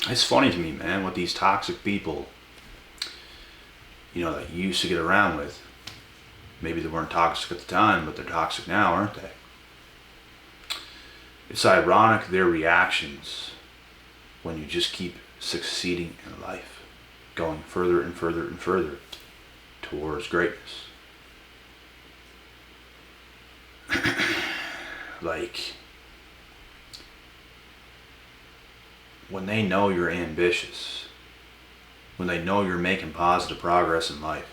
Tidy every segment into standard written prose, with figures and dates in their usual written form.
It's funny to me, man, what these toxic people, that you used to get around with. Maybe they weren't toxic at the time, but they're toxic now, aren't they? It's ironic their reactions when you just keep succeeding in life, going further and further and further towards greatness. Like, when they know you're ambitious, when they know you're making positive progress in life,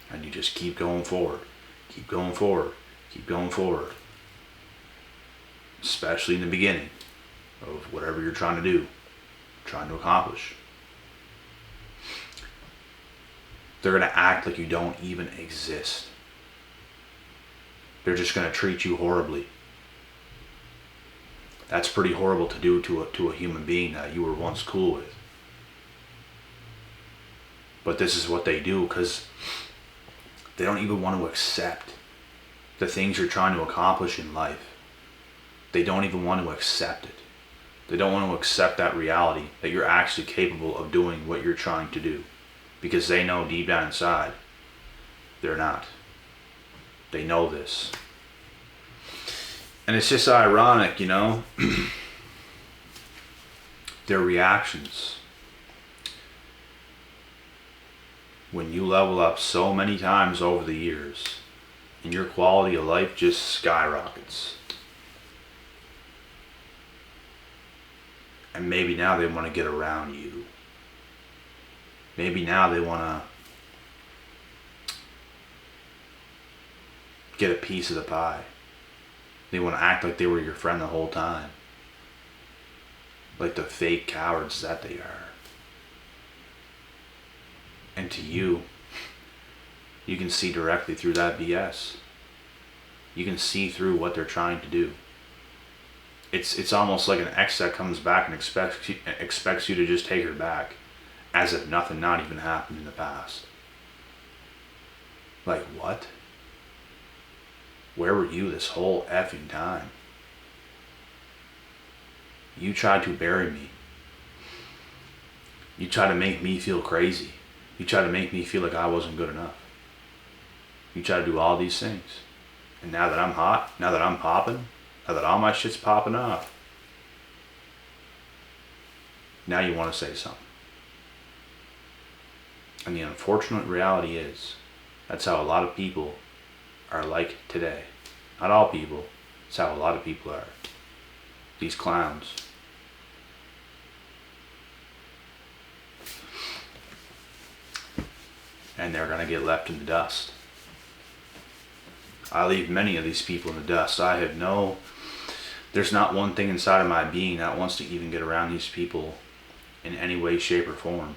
and you just keep going forward, keep going forward, keep going forward, especially in the beginning of whatever you're trying to do, trying to accomplish, they're going to act like you don't even exist. They're just going to treat you horribly. That's pretty horrible to do to a human being that you were once cool with. But this is what they do because they don't even want to accept the things you're trying to accomplish in life. They don't even want to accept it. They don't want to accept that reality that you're actually capable of doing what you're trying to do. Because they know deep down inside, they're not. They know this. And it's just ironic, their reactions. When you level up so many times over the years, and your quality of life just skyrockets. And maybe now they want to get around you. Maybe now they want to get a piece of the pie. They want to act like they were your friend the whole time. Like the fake cowards that they are. And to you, you can see directly through that BS. You can see through what they're trying to do. It's almost like an ex that comes back and expects you to just take her back. As if nothing not even happened in the past. Like what? Where were you this whole effing time? You tried to bury me. You tried to make me feel crazy. You tried to make me feel like I wasn't good enough. You tried to do all these things. And now that I'm hot, now that I'm popping, now that all my shit's popping off, now you want to say something. And the unfortunate reality is, that's how a lot of people are like today. Not all people, it's how a lot of people are. These clowns. And they're going to get left in the dust. I leave many of these people in the dust. There's not one thing inside of my being that wants to even get around these people in any way, shape, or form.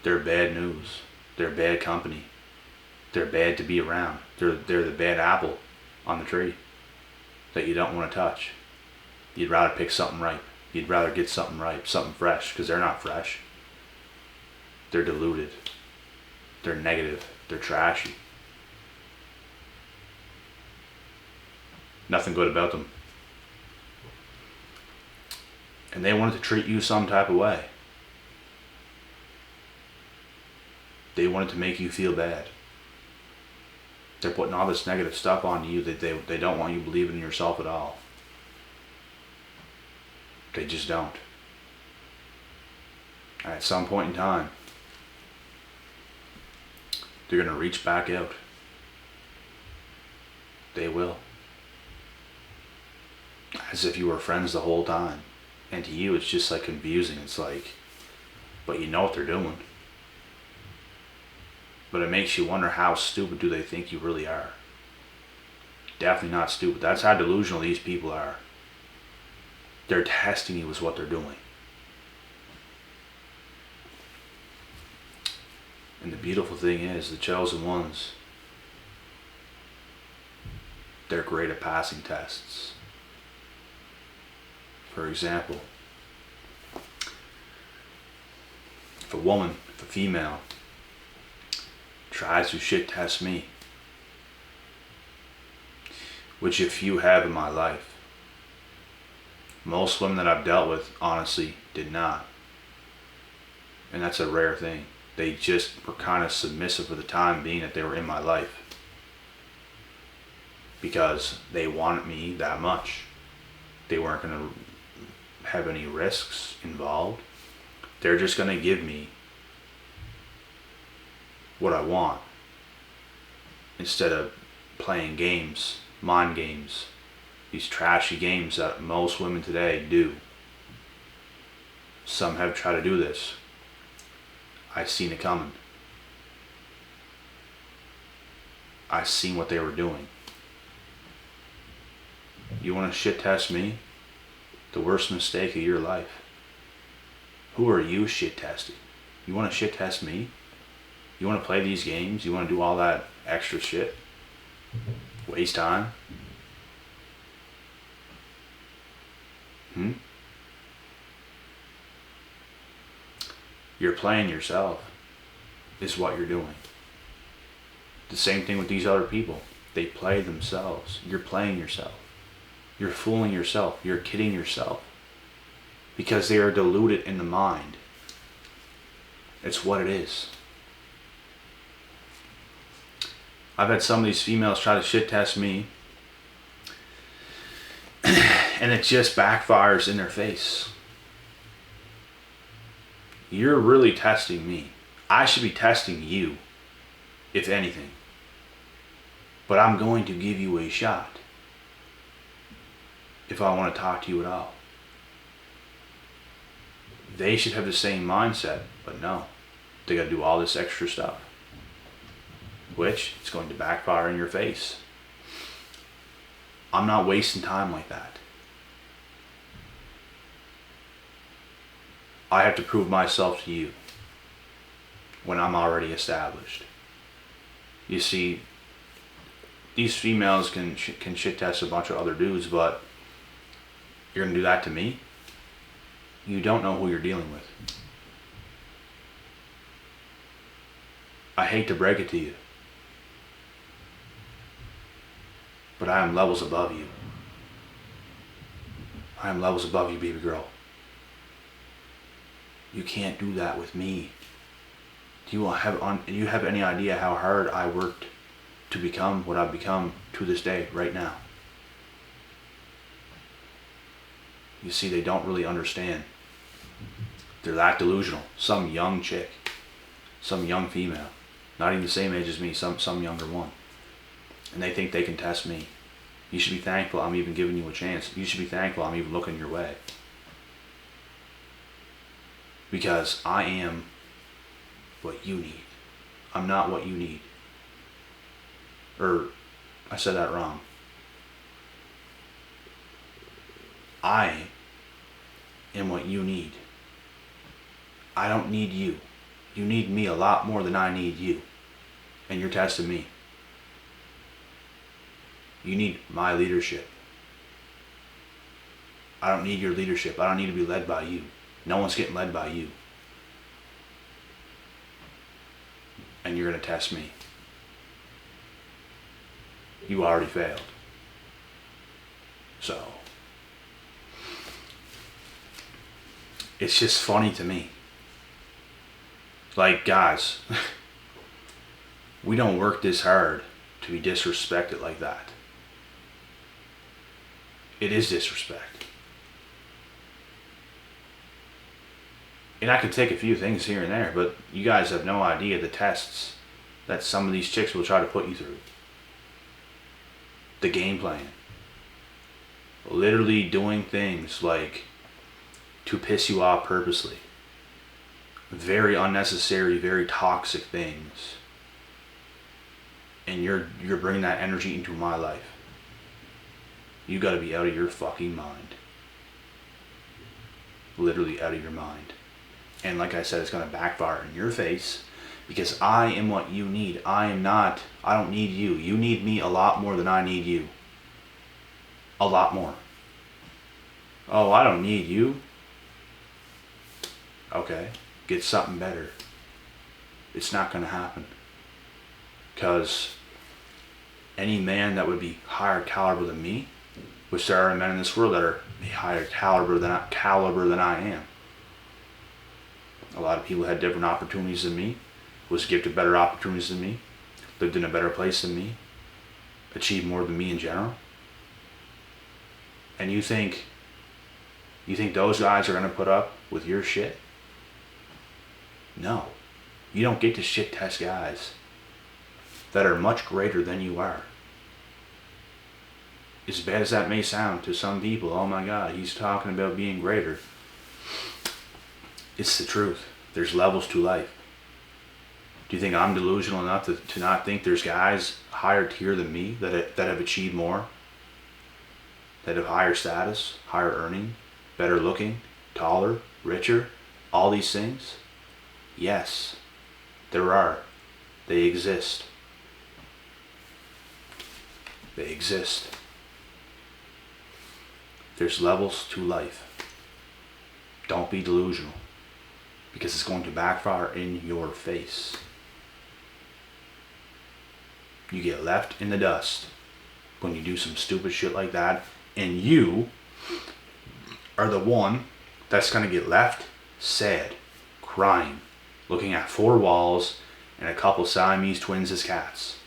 They're bad news. They're bad company. They're bad to be around. They're the bad apple on the tree that you don't want to touch. You'd rather pick something ripe. You'd rather get something ripe, something fresh, because they're not fresh. They're diluted. They're negative. They're trashy. Nothing good about them. And they wanted to treat you some type of way. They wanted to make you feel bad. They're putting all this negative stuff on you that they don't want you believing in yourself at all. They just don't. And at some point in time, they're going to reach back out. They will. As if you were friends the whole time. And to you, it's just like confusing. It's like, but you know what they're doing. But it makes you wonder, how stupid do they think you really are? Definitely not stupid. That's how delusional these people are. They're testing you is what they're doing. And the beautiful thing is, the chosen ones, they're great at passing tests. For example, if a female tries to shit test me, which if you have in my life, Most women that I've dealt with honestly did not. And that's a rare thing. They just were kind of submissive for the time being that they were in my life. Because they wanted me that much. They weren't going to have any risks involved. They're just going to give me what I want. Instead of playing games, mind games. These trashy games that most women today do. Some have tried to do this. I seen it coming. I seen what they were doing. You want to shit test me? The worst mistake of your life. Who are you shit testing? You want to shit test me? You want to play these games? You want to do all that extra shit? Waste time? You're playing yourself, is what you're doing. The same thing with these other people. They play themselves. You're playing yourself. You're fooling yourself. You're kidding yourself. Because they are deluded in the mind. It's what it is. I've had some of these females try to shit test me. And it just backfires in their face. You're really testing me. I should be testing you, if anything. But I'm going to give you a shot. If I want to talk to you at all. They should have the same mindset, but no. They got to do all this extra stuff. Which is going to backfire in your face. I'm not wasting time like that. I have to prove myself to you when I'm already established. You see, these females can shit test a bunch of other dudes, but you're going to do that to me? You don't know who you're dealing with. I hate to break it to you, but I am levels above you. I am levels above you, baby girl. You can't do that with me. Do you have any idea how hard I worked to become what I've become to this day, right now? You see, they don't really understand. They're that delusional. Some young chick, some young female, not even the same age as me, some younger one. And they think they can test me. You should be thankful I'm even giving you a chance. You should be thankful I'm even looking your way. Because I am what you need. I'm not what you need. Or, I said that wrong. I am what you need. I don't need you. You need me a lot more than I need you. And you're testing me. You need my leadership. I don't need your leadership. I don't need to be led by you. No one's getting led by you. And you're going to test me. You already failed. So, it's just funny to me. Like, guys, we don't work this hard to be disrespected like that. It is disrespect. And I can take a few things here and there, but you guys have no idea the tests that some of these chicks will try to put you through. The game plan. Literally doing things like to piss you off purposely. Very unnecessary, very toxic things. And you're bringing that energy into my life. You gotta be out of your fucking mind. Literally out of your mind. And like I said, it's gonna backfire in your face because I am what you need. I don't need you. You need me a lot more than I need you. A lot more. Oh, I don't need you. Okay, get something better. It's not gonna happen. Because any man that would be higher caliber than me, which there are men in this world that are a higher caliber than I am. A lot of people had different opportunities than me, was gifted better opportunities than me, lived in a better place than me, achieved more than me in general. And you think those guys are going to put up with your shit? No. You don't get to shit test guys that are much greater than you are. As bad as that may sound to some people, oh my God, he's talking about being greater. It's the truth. There's levels to life. Do you think I'm delusional enough to not think there's guys higher tier than me that have achieved more? That have higher status, higher earning, better looking, taller, richer, all these things? Yes, there are. They exist. They exist. There's levels to life. Don't be delusional, because it's going to backfire in your face. You get left in the dust when you do some stupid shit like that, and you are the one that's going to get left sad, crying, looking at four walls and a couple Siamese twins as cats.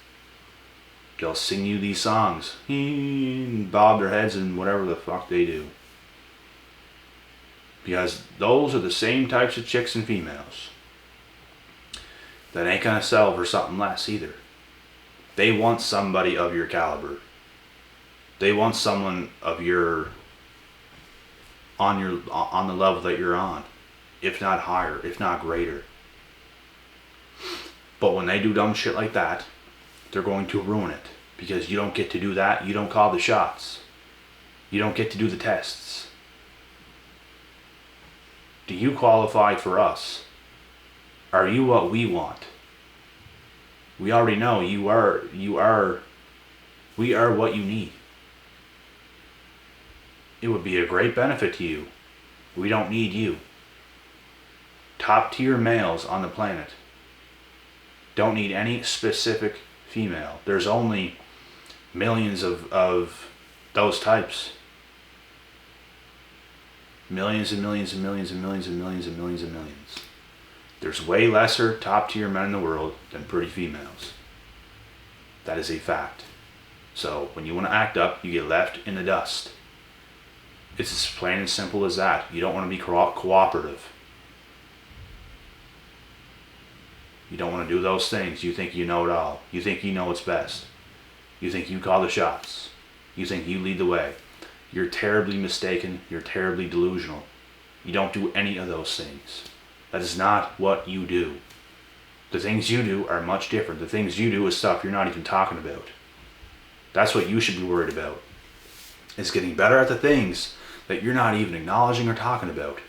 They'll sing you these songs and bob their heads and whatever the fuck they do. Because those are the same types of chicks and females that ain't gonna sell for something less either. They want somebody of your caliber. They want someone of your on the level that you're on, if not higher, if not greater. But when they do dumb shit like that, they're going to ruin it, because you don't get to do that. You don't call the shots. You don't get to do the tests. Do you qualify for us? Are you what we want? We already know we are what you need. It would be a great benefit to you. We don't need you. Top tier males on the planet don't need any specific female. There's only millions of those types. Millions and millions and millions and millions and millions and millions and millions. There's way lesser top tier men in the world than pretty females. That is a fact. So when you want to act up, you get left in the dust. It's as plain and simple as that. You don't want to be cooperative. You don't want to do those things. You think you know it all. You think you know what's best. You think you call the shots. You think you lead the way. You're terribly mistaken. You're terribly delusional. You don't do any of those things. That is not what you do. The things you do are much different. The things you do is stuff you're not even talking about. That's what you should be worried about. Is getting better at the things that you're not even acknowledging or talking about.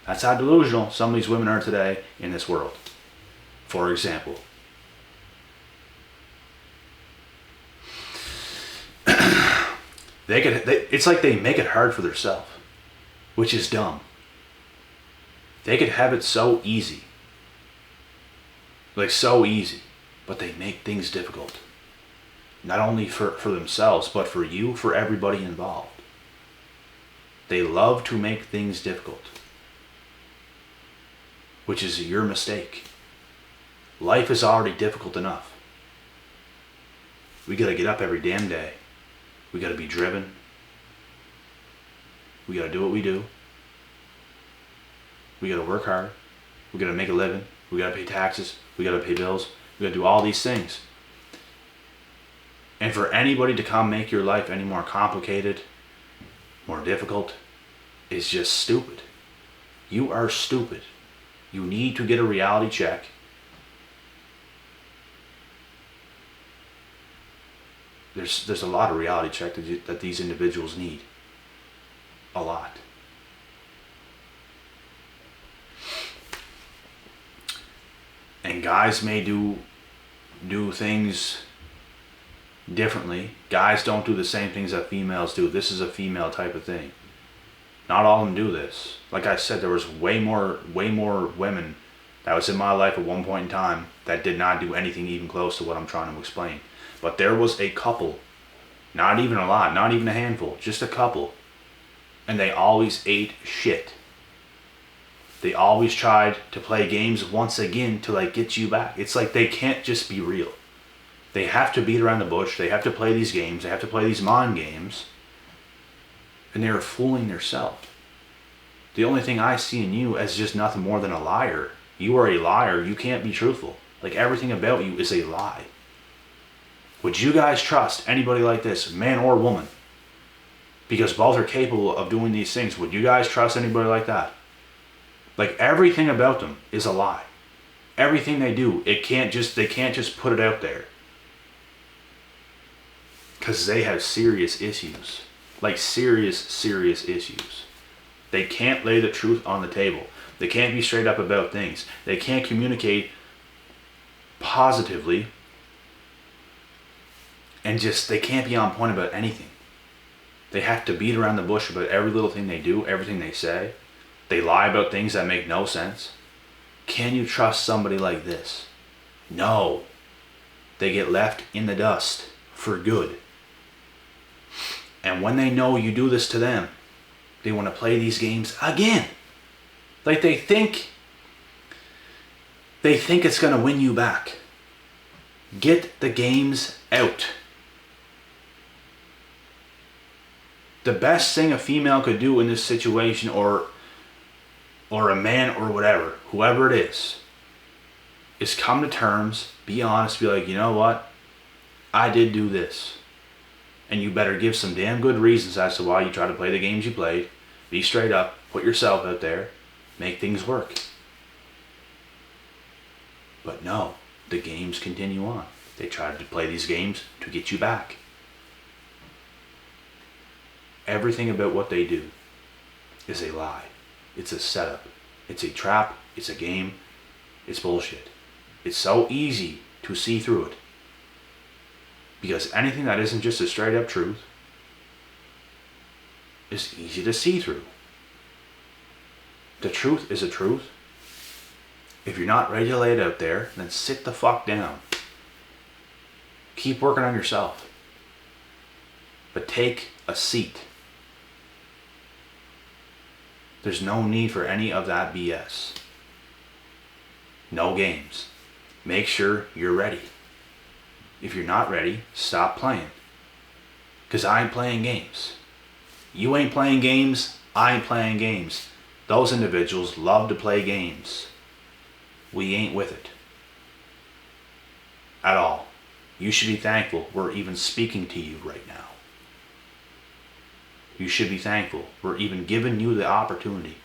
That's how delusional some of these women are today in this world. For example, it's like they make it hard for themselves, which is dumb. They could have it so easy. Like so easy, but they make things difficult. Not only for themselves, but for you, for everybody involved. They love to make things difficult, which is your mistake. Life is already difficult enough. We gotta get up every damn day. We gotta be driven. We gotta do what we do. We gotta work hard. We gotta make a living. We gotta pay taxes. We gotta pay bills. We gotta do all these things. And for anybody to come make your life any more complicated, more difficult, is just stupid. You are stupid. You need to get a reality check. There's a lot of reality check that these individuals need. A lot. And guys may do things differently. Guys don't do the same things that females do. This is a female type of thing. Not all of them do this. Like I said, there was way more women that was in my life at one point in time that did not do anything even close to what I'm trying to explain. But there was a couple, not even a lot, not even a handful, just a couple, And they always ate shit. They always tried to play games once again to like get you back. It's like they can't just be real. They have to beat around the bush. They have to play these games. They have to play these mind games. And they're fooling themselves. The only thing I see in you is just nothing more than a liar. You are a liar. You can't be truthful. Like everything about you is a lie. Would you guys trust anybody like this, man or woman? Because both are capable of doing these things. Would you guys trust anybody like that? Like everything about them is a lie. Everything they do, they can't just put it out there. Because they have serious issues. Like serious issues. They can't lay the truth on the table. They can't be straight up about things. They can't communicate positively. And they can't be on point about anything. They have to beat around the bush about every little thing they do, everything they say. They lie about things that make no sense. Can you trust somebody like this? No. They get left in the dust for good. And when they know you do this to them, they want to play these games again. Like they think it's going to win you back. Get the games out. The best thing a female could do in this situation, or a man or whatever, whoever it is come to terms, be honest, be like, you know what? I did do this. And you better give some damn good reasons as to why you try to play the games you played. Be straight up, put yourself out there, make things work. But no, the games continue on. They try to play these games to get you back. Everything about what they do is a lie. It's a setup. It's a trap. It's a game. It's bullshit. It's so easy to see through it. Because anything that isn't just a straight up truth is easy to see through. The truth is a truth. If you're not ready to lay it out there, then sit the fuck down. Keep working on yourself. But take a seat. There's no need for any of that BS. No games. Make sure you're ready. If you're not ready, stop playing. Because I ain't playing games. You ain't playing games, I ain't playing games. Those individuals love to play games. We ain't with it. At all. You should be thankful we're even speaking to you right now. You should be thankful we're even giving you the opportunity.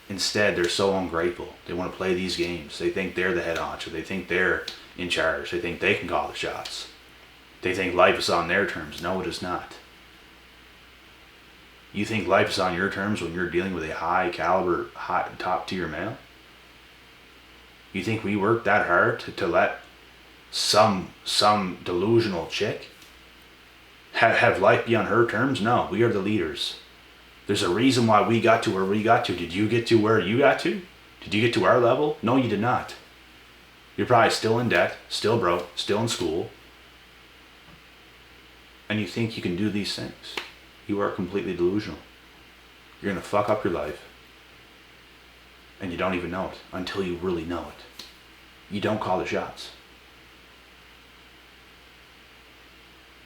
Instead, they're so ungrateful. They want to play these games. They think they're the head honcho. They think they're in charge. They think they can call the shots. They think life is on their terms. No, it is not. You think life is on your terms when you're dealing with a high caliber, top tier male? You think we work that hard to let some delusional chick have life be on her terms? No, we are the leaders. There's a reason why we got to where we got to. Did you get to where you got to? Did you get to our level? No, you did not. You're probably still in debt, still broke, still in school. And you think you can do these things. You are completely delusional. You're going to fuck up your life. And you don't even know it until you really know it. You don't call the shots.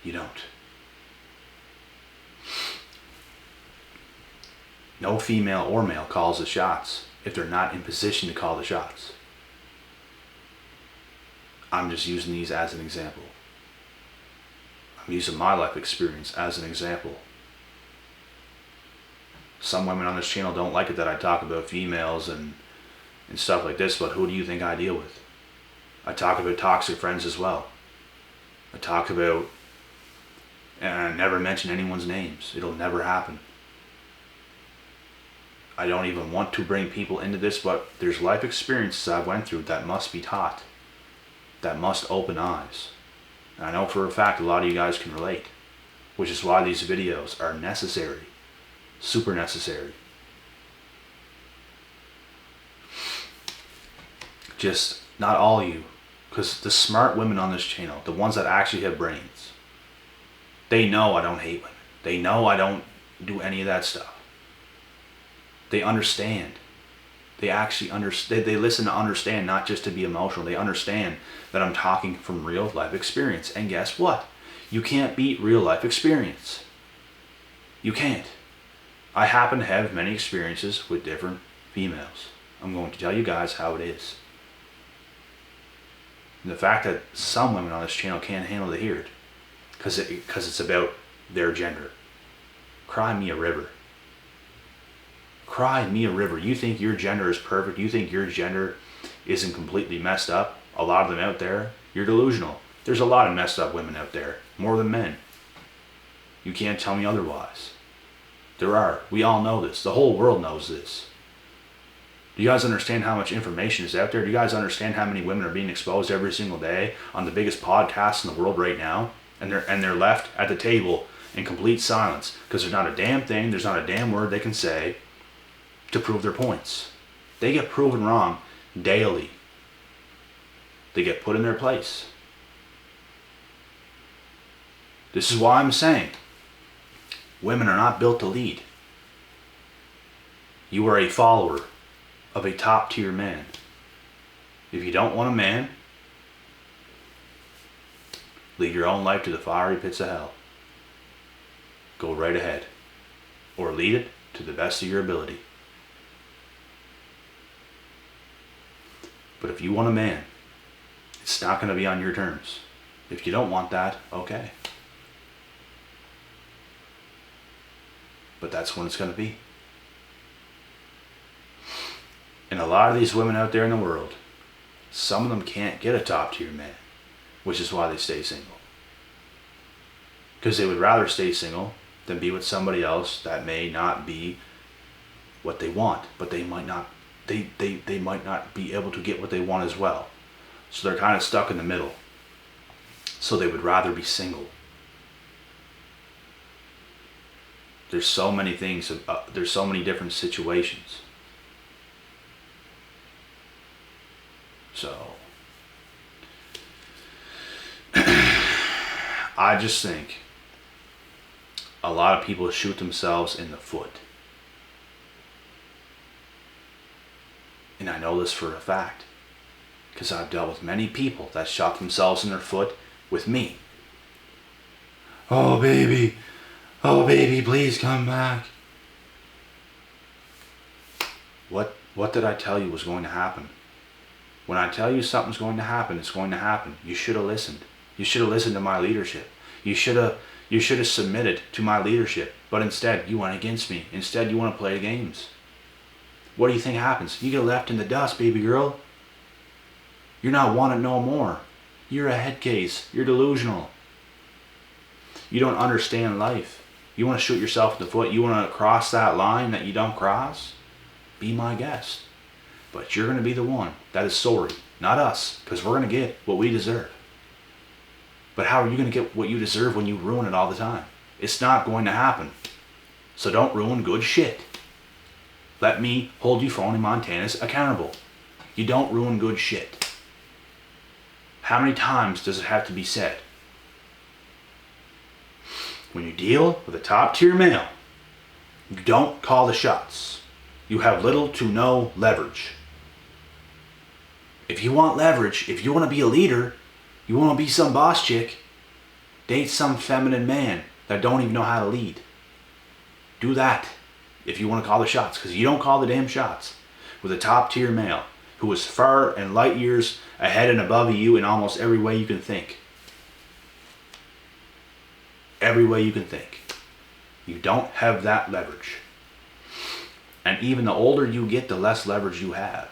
You don't. No female or male calls the shots if they're not in position to call the shots. I'm just using these as an example. I'm using my life experience as an example. Some women on this channel don't like it that I talk about females and stuff like this, but who do you think I deal with? I talk about toxic friends as well. I talk about, and I never mention anyone's names. It'll never happen. I don't even want to bring people into this, but there's life experiences I went through that must be taught, that must open eyes. And I know for a fact a lot of you guys can relate, which is why these videos are necessary, super necessary. Just not all of you, because the smart women on this channel, the ones that actually have brains, they know I don't hate women. They know I don't do any of that stuff. They understand. They actually understand. They listen to understand, not just to be emotional. They understand that I'm talking from real life experience. And guess what? You can't beat real life experience. You can't. I happen to have many experiences with different females. I'm going to tell you guys how it is. And the fact that some women on this channel can't handle to hear it because it's about their gender. Cry me a river. Cry me a river. You think your gender is perfect? You think your gender isn't completely messed up? A lot of them out there, you're delusional. There's a lot of messed up women out there, more than men. You can't tell me otherwise. There are. We all know this. The whole world knows this. Do you guys understand how much information is out there? Do you guys understand how many women are being exposed every single day on the biggest podcasts in the world right now? And they're left at the table in complete silence because there's not a damn thing, there's not a damn word they can say to prove their points. They get proven wrong daily. They get put in their place. This is why I'm saying women are not built to lead. You are a follower of a top tier man. If you don't want a man, lead your own life to the fiery pits of hell. Go right ahead. Or lead it to the best of your ability. But if you want a man, it's not going to be on your terms. If you don't want that, okay. But that's when it's going to be. And a lot of these women out there in the world, some of them can't get a top tier man, which is why they stay single. Because they would rather stay single than be with somebody else that may not be what they want, but they might not be able to get what they want as well. So they're kind of stuck in the middle. So they would rather be single. There's so many things, there's so many different situations. So, I just think a lot of people shoot themselves in the foot. And I know this for a fact, because I've dealt with many people that shot themselves in their foot with me. Oh baby, please come back. What did I tell you was going to happen? When I tell you something's going to happen, it's going to happen. You should have listened. You should have listened to my leadership. You should have submitted to my leadership. But instead, you went against me. Instead, you want to play games. What do you think happens? You get left in the dust, baby girl. You're not wanted no more. You're a head case. You're delusional. You don't understand life. You want to shoot yourself in the foot. You want to cross that line that you don't cross? Be my guest. But you're going to be the one that is sorry, not us, because we're going to get what we deserve. But how are you going to get what you deserve when you ruin it all the time? It's not going to happen. So don't ruin good shit. Let me hold you phony Montanas accountable. You don't ruin good shit. How many times does it have to be said? When you deal with a top tier male, you don't call the shots. You have little to no leverage. If you want leverage, if you want to be a leader, you want to be some boss chick, date some feminine man that don't even know how to lead. Do that if you want to call the shots, because you don't call the damn shots with a top tier male who is far and light years ahead and above you in almost every way you can think. Every way you can think. You don't have that leverage. And even the older you get, the less leverage you have.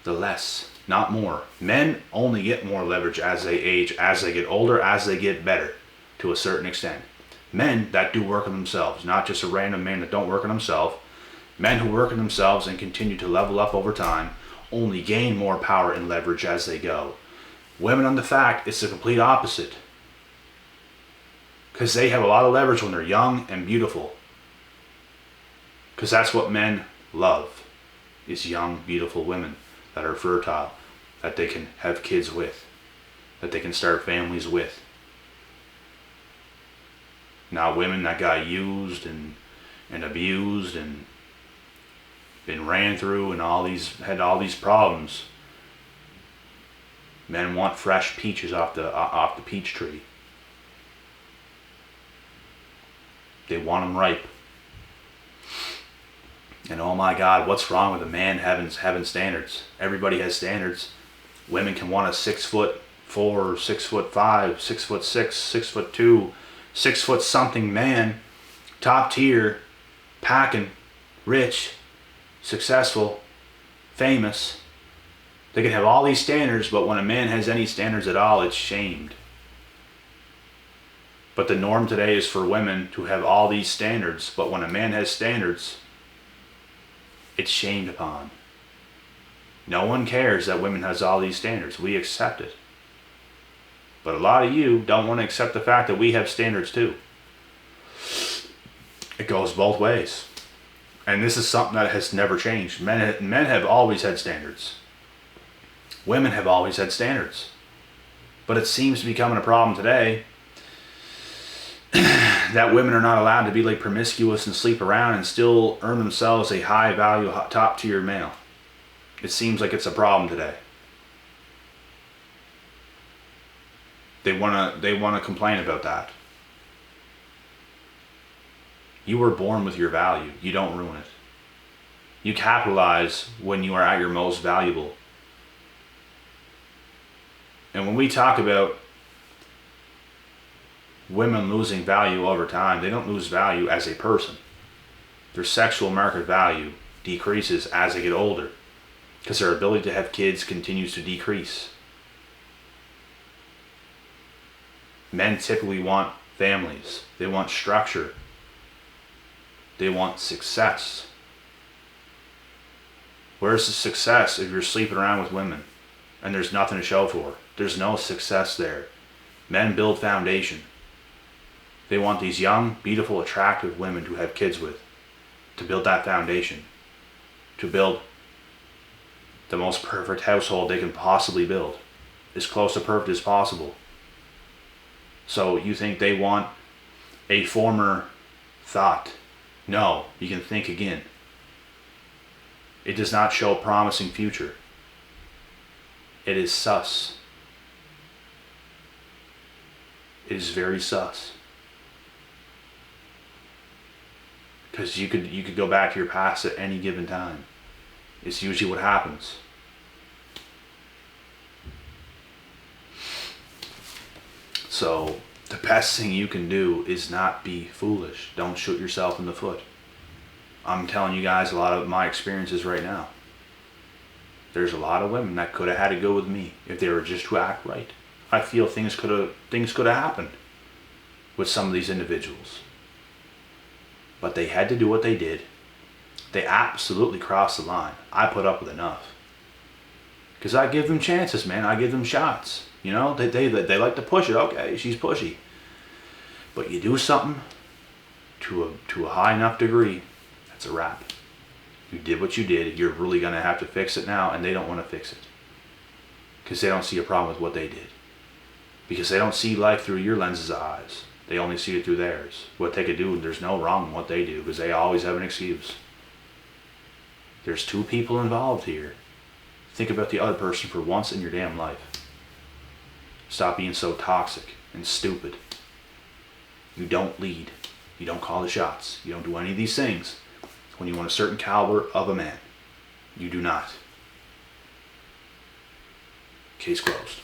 The less, not more. Men only get more leverage as they age, as they get older, as they get better, to a certain extent. Men that do work on themselves, not just a random man that don't work on himself. Men who work on themselves and continue to level up over time only gain more power and leverage as they go. Women, on the fact, it's the complete opposite. Because they have a lot of leverage when they're young and beautiful. Because that's what men love, is young, beautiful women that are fertile, that they can have kids with, that they can start families with. Now women that got used and abused and been ran through and had all these problems. Men want fresh peaches off the peach tree. They want them ripe. And oh my God, what's wrong with a man having standards? Everybody has standards. Women can want a 6'4", 6'5", 6'6", 6'2", 6 something man, top tier, packing, rich, successful, famous. They can have all these standards, but when a man has any standards at all, it's shamed. But the norm today is for women to have all these standards, but when a man has standards, it's shamed upon. No one cares that women has all these standards. We accept it. But a lot of you don't want to accept the fact that we have standards too. It goes both ways. And this is something that has never changed. Men have always had standards. Women have always had standards. But it seems to be becoming a problem today that women are not allowed to be like promiscuous and sleep around and still earn themselves a high value, top tier male. It seems like it's a problem today. They wanna complain about that. You were born with your value. You don't ruin it. You capitalize when you are at your most valuable. And when we talk about women losing value over time, they don't lose value as a person. Their sexual market value decreases as they get older because their ability to have kids continues to decrease. Men typically want families. They want structure. They want success. Where's the success if you're sleeping around with women and there's nothing to show for? There's no success there. Men build foundation. They want these young, beautiful, attractive women to have kids with, to build that foundation, to build the most perfect household they can possibly build, as close to perfect as possible. So you think they want a former thought? No, you can think again. It does not show a promising future. It is sus. It is very sus. Because you could go back to your past at any given time. It's usually what happens. So the best thing you can do is not be foolish. Don't shoot yourself in the foot. I'm telling you guys a lot of my experiences right now. There's a lot of women that could have had to go with me if they were just to act right. I feel things could have happened with some of these individuals. But they had to do what they did. They absolutely crossed the line. I put up with enough. Because I give them chances, man. I give them shots. You know, they like to push it. Okay, she's pushy. But you do something to a high enough degree, that's a wrap. You did what you did. You're really going to have to fix it now, and they don't want to fix it. Because they don't see a problem with what they did. Because they don't see life through your lenses of eyes. They only see it through theirs. What they could do, there's no wrong in what they do, because they always have an excuse. There's two people involved here. Think about the other person for once in your damn life. Stop being so toxic and stupid. You don't lead. You don't call the shots. You don't do any of these things when you want a certain caliber of a man. You do not. Case closed.